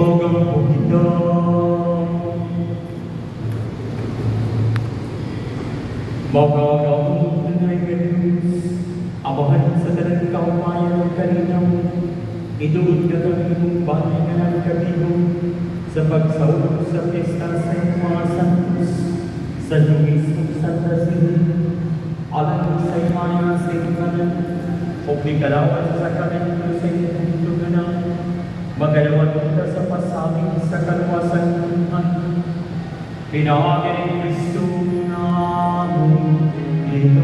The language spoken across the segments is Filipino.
Bagang po kita. Magagawa na Diyos, amahan sa talang kaumayan ng kalinaw, iduod ka kami mong bahay na ng kabigong, sa pagsaulog sa pesta sa mga santos, sa Luis ng Santa Sina, alam sa imaya sa imanan, o bigalawan sa kanan sa inyong tuganan, magalawan kita sa pasangin sa kalwasan ng Tuhan, pinahagin ni Kristo namin ito.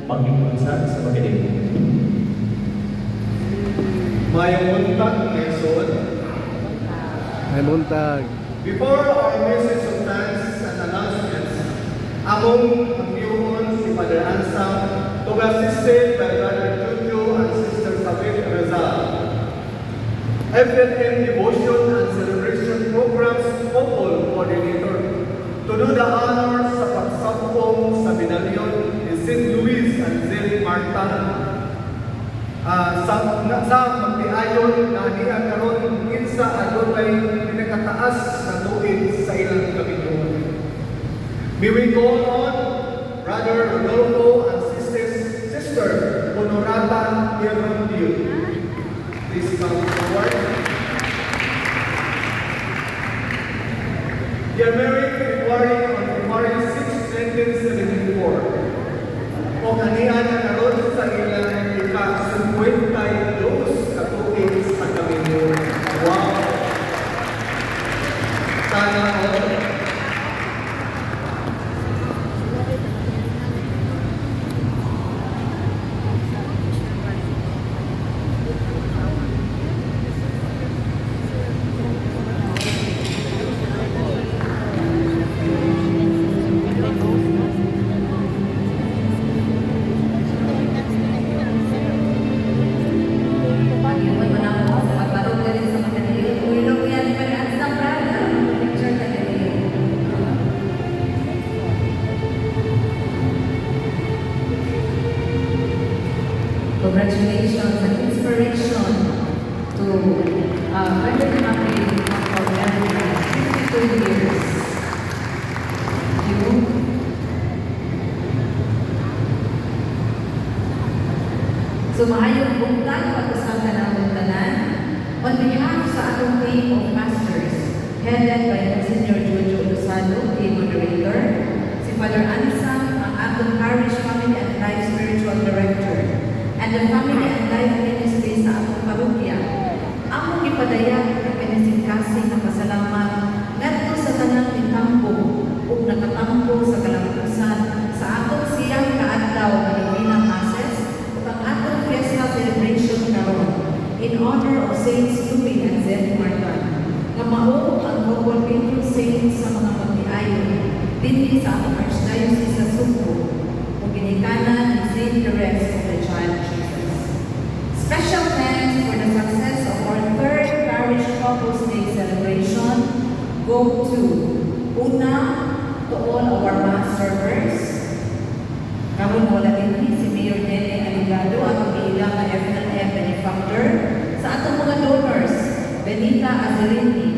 Panginoon sa magaling. Mayong buntag, Quezon. May buntag. Before our message of thanks and announcements, among pagpiyuhon si Father Ansam, to be assisted by Brother Jojo and Sister Sabit Rizal. FNM Devotion and Celebration Programs Couple Coordinator, to do the honors sa pagsampong sa binalyon ni St. Louis and St. Marta. Sa magtiayon na niya karon kinsa adunay pinakataas na tuig sa ilang kabiguan. We will go on, Brother Rodolfo and Sister Honorata Hieronymo. Please come forward. They are married February on February 6, 1974. O kanihan na karon sa ilang ika-52 katuig sa kabiguan. Wow! Sana all. Congratulations and inspiration to Brother Happy for every 2 years. Thank you. So maayong buntag pag-usapan ang buntanan on behalf sa atong team of pastors headed by Monsignor Jojo Lozano, the moderator, si Father Ansam, ang atong parish family and life spiritual director, and the family and life ministry sa atong parokya. Among ipadayag ang pinisingkasing na pasalamat ngadto sa tanang itampo ug nakatampo sa kalampusan sa atong siyang kaadlaw nga Divina Masses ug ang atong fiesta celebration karon in honor of Saints Louis and St. Marta nga mao ang global patron saint sa mga pagtiayon dinhi sa atong archdiocese sa Subo ug ginikanan ni Saint Therese of the Child Jesus. Special thanks for the success of our third Parish Couples Day celebration go to una, to all of our mass servers. Karon wala din si Mayor Nene Aligado at ilang FNM benefactor sa atong mga donors, Benita Azerini,